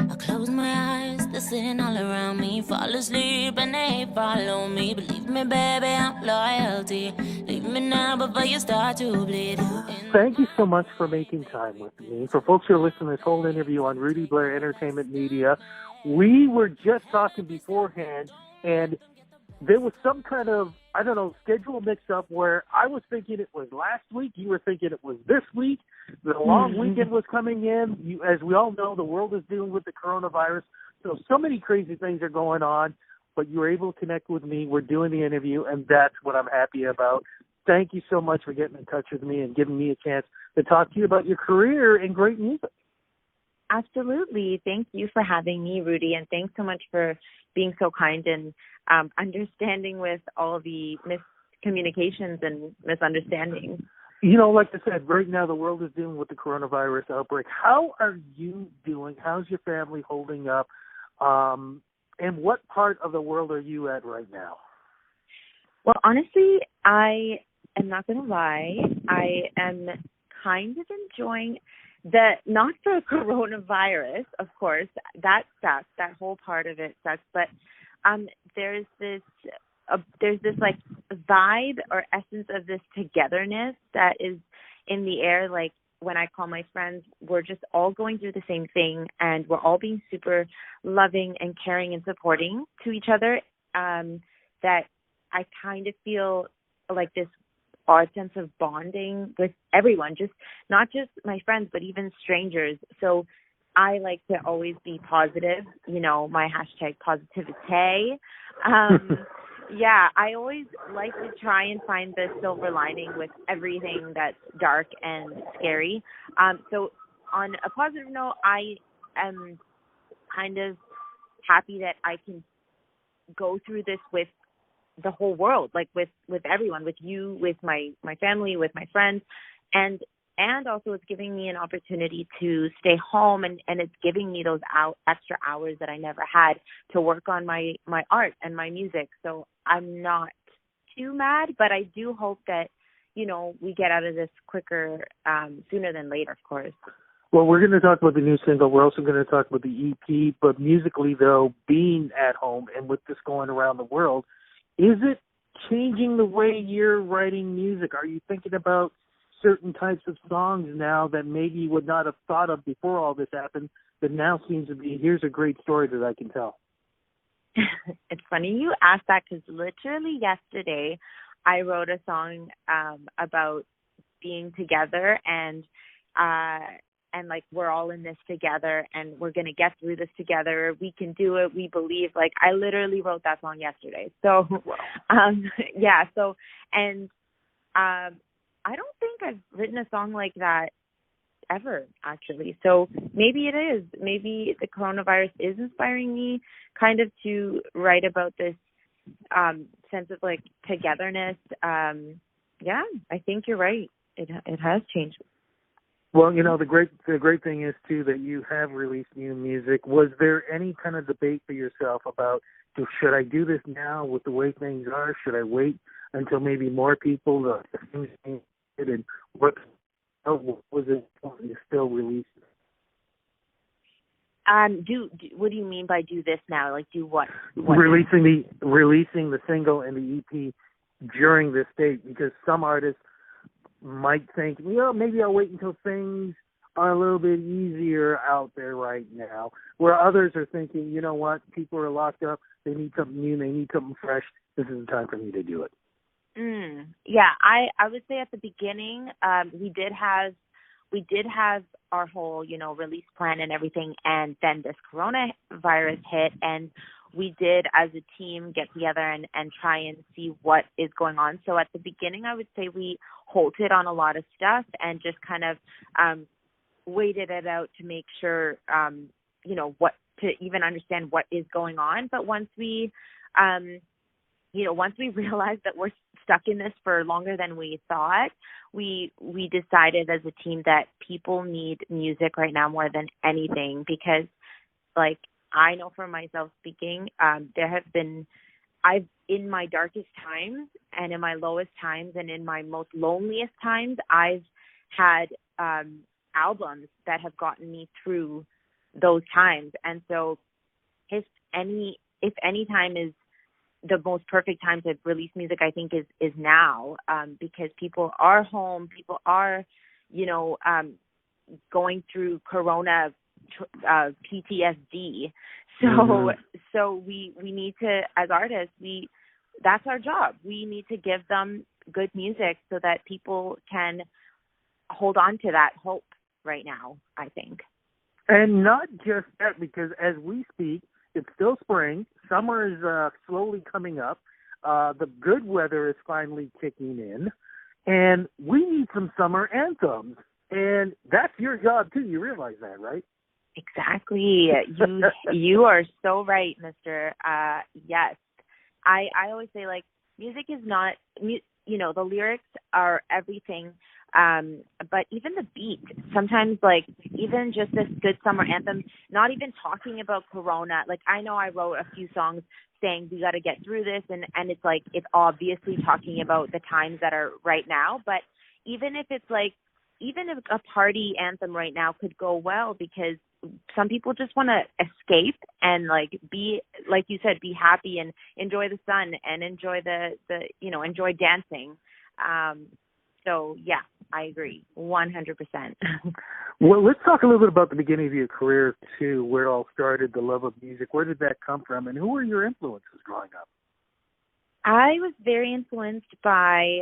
I close my eyes, listen all around me, fall asleep and they follow me. Believe me, baby, I'm loyalty. Leave me now before you start to bleed. Thank you so much for making time with me. For folks who are listening to this whole interview on Rudy Blair Entertainment Media, we were just talking beforehand, and there was some kind of, I don't know, schedule mix-up where I was thinking it was last week, you were thinking it was this week. The long weekend was coming in. As we all know, the world is dealing with the coronavirus, so many crazy things are going on, but you were able to connect with me. We're doing the interview, and that's what I'm happy about. Thank you so much for getting in touch with me and giving me a chance to talk to you about your career in great music. Absolutely. Thank you for having me, Rudy, and thanks so much for being so kind and understanding with all the miscommunications and misunderstandings. You know, like I said, right now the world is dealing with the coronavirus outbreak. How are you doing? How's your family holding up? And what part of the world are you at right now? Well, honestly, I am not going to lie. I am kind of enjoying not the coronavirus, of course. That sucks. That whole part of it sucks. But there's this like vibe or essence of this togetherness that is in the air. Like when I call my friends, we're just all going through the same thing, and we're all being super loving and caring and supporting to each other. That I kind of feel like this odd sense of bonding with everyone, just not just my friends, but even strangers. So I like to always be positive, you know, my hashtag positivity. Yeah, I always like to try and find the silver lining with everything that's dark and scary. So on a positive note, I am kind of happy that I can go through this with the whole world, like with everyone, with you, with my family, with my friends, and also it's giving me an opportunity to stay home, and it's giving me those extra hours that I never had to work on my art and my music. So I'm not too mad, but I do hope that, you know, we get out of this quicker, sooner than later, of course. Well, we're going to talk about the new single. We're also going to talk about the EP, but musically, though, being at home and with this going around the world, is it changing the way you're writing music? Are you thinking about certain types of songs now that maybe you would not have thought of before all this happened, that now seems to be, here's a great story that I can tell? It's funny you asked that, because literally yesterday I wrote a song about being together and like we're all in this together and we're going to get through this together. We can do it. We believe. Like I literally wrote that song yesterday. So, yeah. So, and I don't think I've written a song like that ever, actually. So maybe it is. Maybe the coronavirus is inspiring me kind of to write about this sense of like togetherness. Yeah, I think you're right. It has changed. Well, you know, the great thing is, too, that you have released new music. Was there any kind of debate for yourself about, should I do this now with the way things are? Should I wait until maybe more people and what was it important to still release it? What do you mean by do this now? Like do what? Releasing the single and the EP during this date, because some artists might think, well, maybe I'll wait until things are a little bit easier out there right now, where others are thinking, you know what, people are locked up, they need something new, they need something fresh, this is the time for me to do it. Yeah, I would say at the beginning, we did have our whole, you know, release plan and everything, and then this coronavirus hit, and we did as a team get together and try and see what is going on. So at the beginning, I would say we halted on a lot of stuff and just kind of waited it out to make sure, you know, what to even understand what is going on. But once we realized that we're stuck in this for longer than we thought, we decided as a team that people need music right now more than anything, because, like, I know for myself speaking, in my darkest times and in my lowest times and in my most loneliest times, I've had albums that have gotten me through those times. And so if any time is the most perfect time to release music, I think is now, because people are home, people are, going through Corona PTSD. So we need to, as artists, that's our job. We need to give them good music so that people can hold on to that hope right now, I think. And not just that, because as we speak, it's still spring. Summer is slowly coming up. The good weather is finally kicking in. And we need some summer anthems. And that's your job, too. You realize that, right? Exactly. You are so right, Mr. Yes. I always say, like, music is not, the lyrics are everything. But even the beat, sometimes, like, even just this good summer anthem, not even talking about Corona. Like, I know I wrote a few songs saying we got to get through this, and it's like, it's obviously talking about the times that are right now. But even if it's like, even if a party anthem right now could go well, because some people just want to escape and, like, be, like you said, be happy and enjoy the sun and enjoy enjoy dancing. So yeah, I agree 100%. Well, let's talk a little bit about the beginning of your career too, where it all started, the love of music. Where did that come from, and who were your influences growing up? I was very influenced by,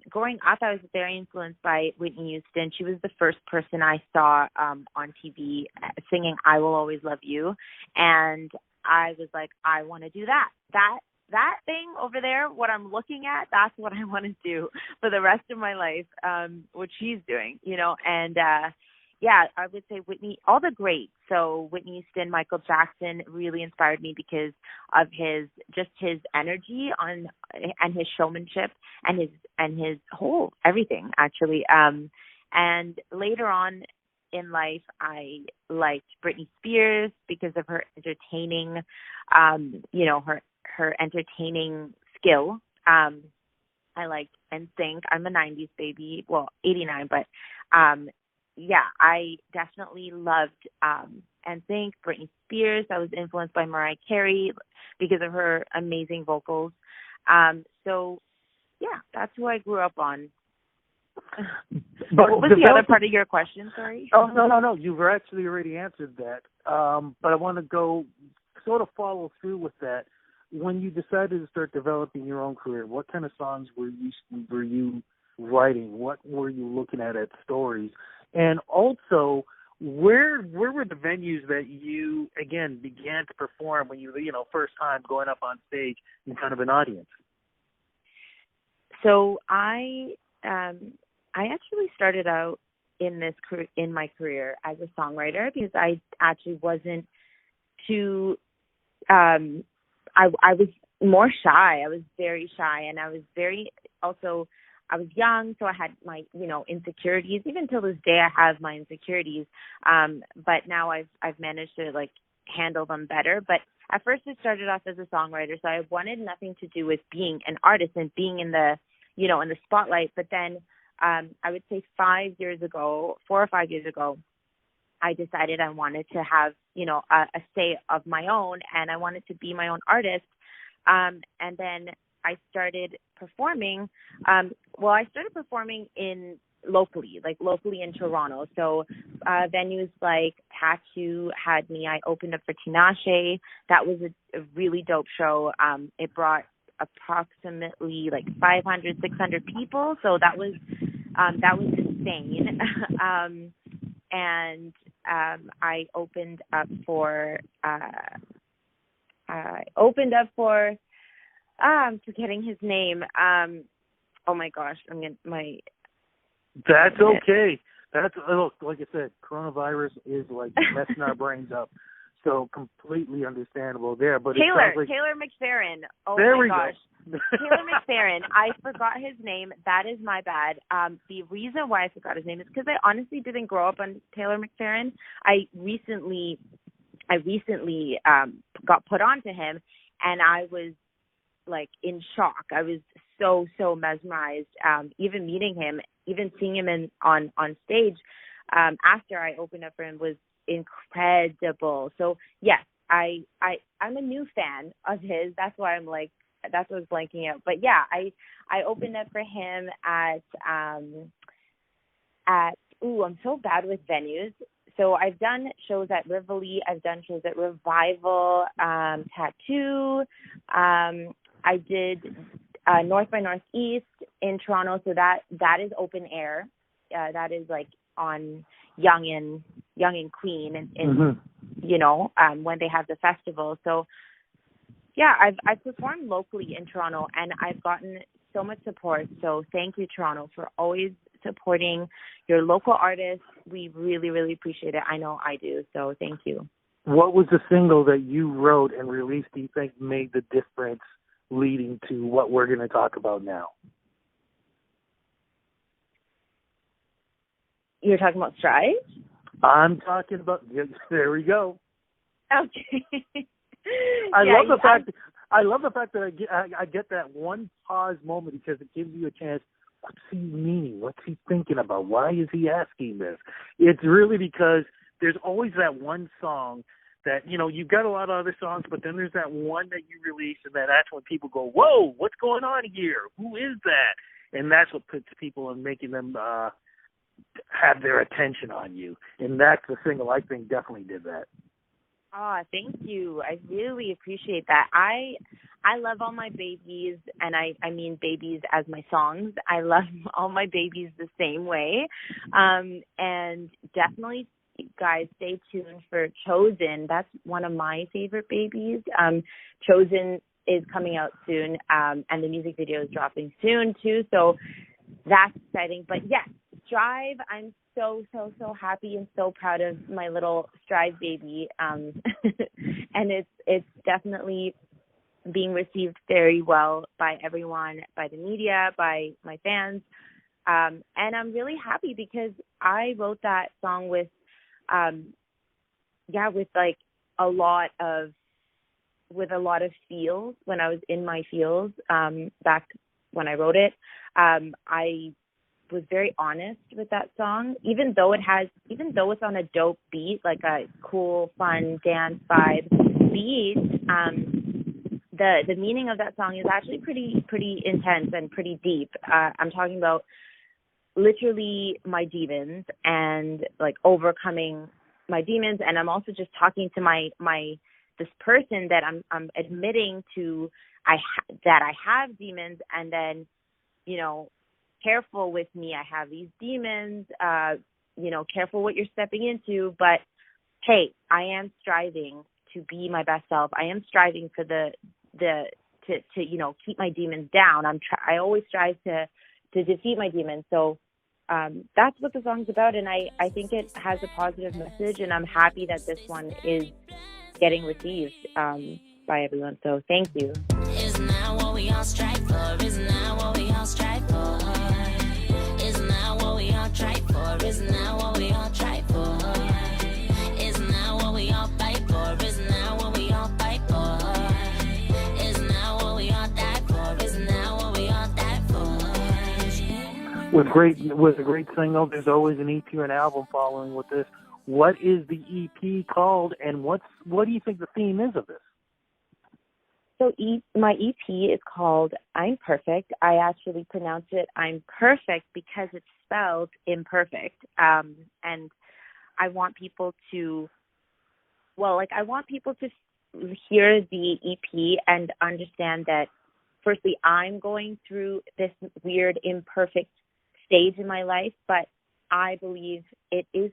growing up, I was very influenced by Whitney Houston. She was the first person I saw on TV singing I Will Always Love You. And I was like, I want to do that. That thing over there, what I'm looking at, that's what I want to do for the rest of my life, what she's doing, and yeah, I would say Whitney, all the greats. So Whitney Houston, Michael Jackson really inspired me because of his energy and his showmanship and his whole everything, actually. And later on in life, I liked Britney Spears because of her entertaining, her entertaining skill. I liked NSYNC. I'm a 90s baby, well, 89, but yeah, I definitely loved NSYNC, Britney Spears. I was influenced by Mariah Carey because of her amazing vocals. So, yeah, that's who I grew up on. But what was the other part of your question, sorry? Oh, no. You've actually already answered that. But I want to go sort of follow through with that. When you decided to start developing your own career, what kind of songs were you writing? What were you looking at stories? And also, where were the venues that you, again, began to perform when you first time going up on stage in front of an audience? So I actually started out in my career as a songwriter because I actually wasn't too. I was more shy. I was very shy, and I was I was young, so I had my, insecurities. Even till this day, I have my insecurities. But now I've managed to, like, handle them better. But at first, it started off as a songwriter, so I wanted nothing to do with being an artist and being in the, in the spotlight. But then I would say 4 or 5 years ago, I decided I wanted to have, a say of my own, and I wanted to be my own artist. And then I started performing. I started performing locally in Toronto. So venues like Tattoo had me. I opened up for Tinashe. That was a really dope show. It brought approximately 500, 600 people. So that was insane. And I opened up for. I'm forgetting his name. Oh my gosh, That's okay. Look, like I said, coronavirus is messing our brains up. So completely understandable there. But Taylor McFerrin. Oh there my we gosh. Go. Taylor McFerrin. I forgot his name. That is my bad. The reason why I forgot his name is because I honestly didn't grow up on Taylor McFerrin. I recently got put onto him, and I was in shock. I was so mesmerized. Even meeting him, even seeing him on stage after I opened up for him was incredible. So yes, I'm a new fan of his. That's why that's what I was blanking out. But yeah, I opened up for him at I'm so bad with venues. So I've done shows at Rivoli, I've done shows at Revival, Tattoo. I did North by Northeast in Toronto, so that is open air. That is like on Young and Queen, and when they have the festival. So yeah, I've performed locally in Toronto, and I've gotten so much support. So thank you, Toronto, for always supporting your local artists. We really, really appreciate it. I know I do. So thank you. What was the single that you wrote and released do you think made the difference leading to what we're going to talk about now? You're talking about Strive? I'm talking about, there we go. Okay. I love the fact that I get that one pause moment because it gives you a chance. What's he meaning? What's he thinking about? Why is he asking this? It's really because there's always that one song that, you've got a lot of other songs, but then there's that one that you release, and that's when people go, whoa, what's going on here? Who is that? And that's what puts people and making them have their attention on you. And that's the single I think definitely did that. Thank you. I really appreciate that. I love all my babies, and I mean babies as my songs. I love all my babies the same way. And definitely, guys, stay tuned for Chosen. That's one of my favorite babies. Chosen is coming out soon, and the music video is dropping soon too. So that's exciting. But yes, Strive, I'm so happy and so proud of my little Strive baby. And it's definitely being received very well by everyone, by the media, by my fans. And I'm really happy because I wrote that song with like a lot of feels when I was in my feels back when I wrote it. I was very honest with that song, even though it's on a dope beat, like a cool, fun dance vibe beat. The meaning of that song is actually pretty intense and pretty deep. I'm talking about literally my demons and like overcoming my demons, and I'm also just talking to my this person that I'm admitting to that I have demons, and then careful with me, I have these demons, careful what you're stepping into, but hey, I am striving to be my best self. I am striving for to keep my demons down. I always strive to defeat my demons. So that's what the song's about, and I think it has a positive message, and I'm happy that this one is getting received by everyone. So thank you. Isn't that what we all strive for? Isn't that what we all strive for? Isn't that what we all try for? Isn't that what we all try for? Isn't that what we all fight for? Isn't that what we all fight for? Isn't that what we all die for? Isn't that what we all die for? With a great single, there's always an EP or an album following with this. What is the EP called, and what do you think the theme is of this? So my EP is called I'm Perfect. I actually pronounce it I'm Perfect because it's spelled imperfect. And I want people to, hear the EP and understand that, firstly, I'm going through this weird imperfect stage in my life, but I believe it is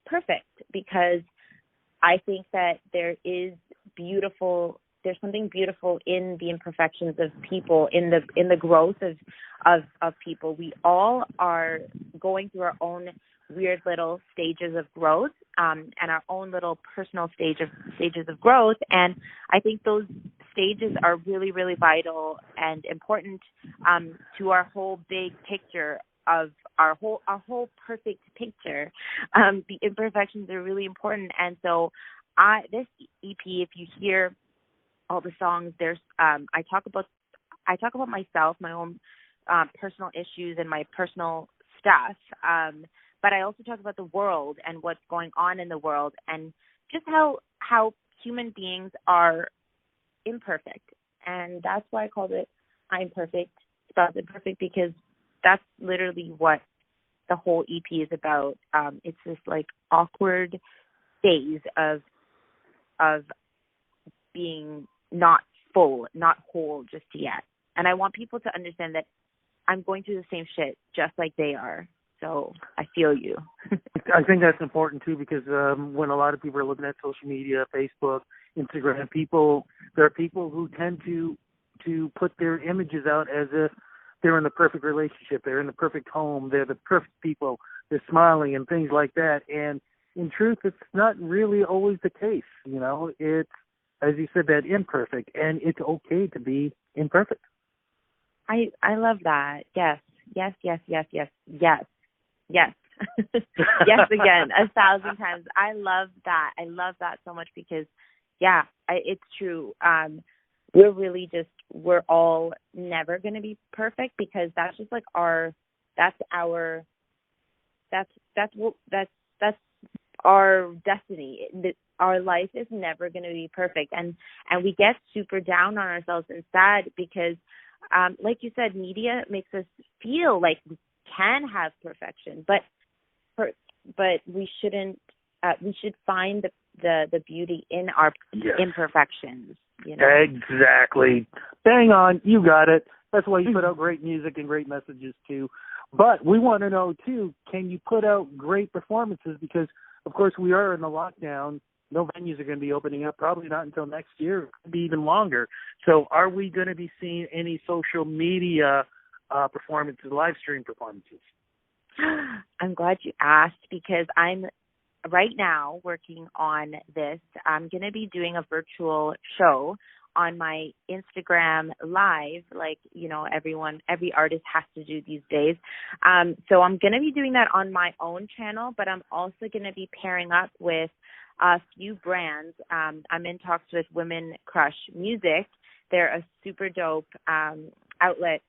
perfect because I think that there's something beautiful in the imperfections of people, in the growth of people. We all are going through our own weird little stages of growth, and our own little personal stages of growth. And I think those stages are really, really vital and important to our whole big picture of our whole perfect picture. The imperfections are really important, and so this EP, if you hear all the songs, there's I talk about myself, my own personal issues and my personal stuff, but I also talk about the world and what's going on in the world, and just how human beings are imperfect. And that's why I called it I'm Perfect, Spelled Imperfect, because that's literally what the whole EP is about. It's this like awkward phase of being not full, not whole just yet. And I want people to understand that I'm going through the same shit just like they are. So I feel you. I think that's important too, because when a lot of people are looking at social media, Facebook, Instagram, there are people who tend to put their images out as if they're in the perfect relationship, they're in the perfect home, they're the perfect people, they're smiling and things like that. And in truth, it's not really always the case. You know, it's, as you said, that imperfect, and it's okay to be imperfect. I love that. Yes. Yes again, 1,000 times. I love that. I love that so much because, it's true. We're all never going to be perfect, because that's just like that's our destiny. Our life is never going to be perfect, and we get super down on ourselves and sad because, like you said, media makes us feel like we can have perfection, but we shouldn't. We should find the beauty in our imperfections. You know? Exactly. Bang on. You got it. That's why you put out great music and great messages too. But we want to know too, can you put out great performances? Because of course we are in the lockdown. No venues are going to be opening up, probably not until next year. It could be even longer. So are we going to be seeing any social media performances, live stream performances? I'm glad you asked, because I'm right now working on this. I'm going to be doing a virtual show on my Instagram live, like, you know, every artist has to do these days. So I'm going to be doing that on my own channel, but I'm also going to be pairing up with a few brands. I'm in talks with Women Crush Music. They're a super dope outlet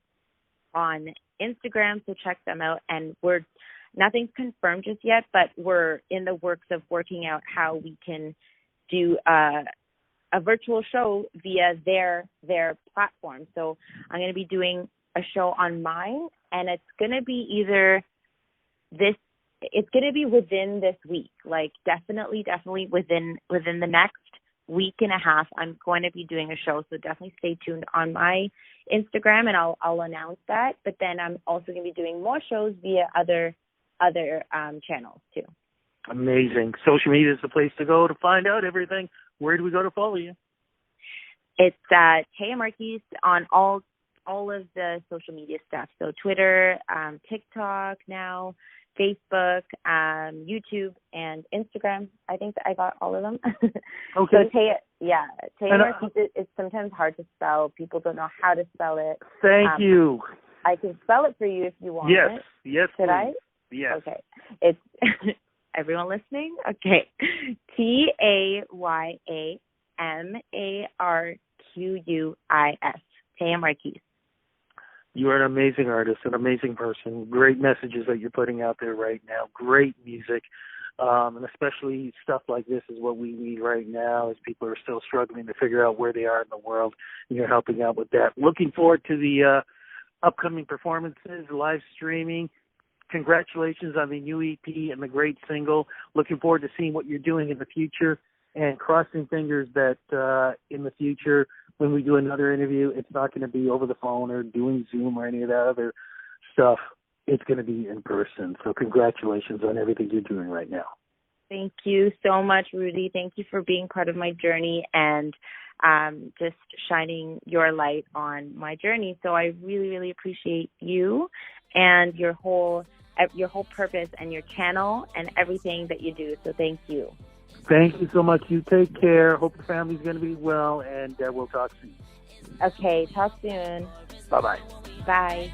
on Instagram, so check them out. And nothing's confirmed just yet, but we're in the works of working out how we can do a virtual show via their platform. So I'm going to be doing a show on mine, and it's going to be it's going to be within this week, like definitely within the next week and a half, I'm going to be doing a show. So definitely stay tuned on my Instagram, and I'll announce that. But then I'm also going to be doing more shows via other channels too. Amazing. Social media is the place to go to find out everything. Where do we go to follow you? It's Taya Marquis on all of the social media stuff. So Twitter, TikTok now, Facebook, YouTube, and Instagram. I think that I got all of them. Okay. So Taya Marquis, it's sometimes hard to spell. People don't know how to spell it. Thank you. I can spell it for you if you want it. Yes. Should I? Yes. Okay. It's everyone listening? Okay. TayaMarquis. Taya Marquis. You are an amazing artist, an amazing person. Great messages that you're putting out there right now. Great music. And especially stuff like this is what we need right now, as people are still struggling to figure out where they are in the world. And you're helping out with that. Looking forward to the upcoming performances, live streaming. Congratulations on the new EP and the great single. Looking forward to seeing what you're doing in the future, and crossing fingers that in the future, when we do another interview, it's not going to be over the phone or doing Zoom or any of that other stuff. It's going to be in person. So congratulations on everything you're doing right now. Thank you so much, Rudy. Thank you for being part of my journey and just shining your light on my journey. So I really, really appreciate you and your whole purpose and your channel and everything that you do. So thank you. Thank you so much. You take care. Hope the family's going to be well, and we'll talk soon. Okay, talk soon. Bye-bye. Bye.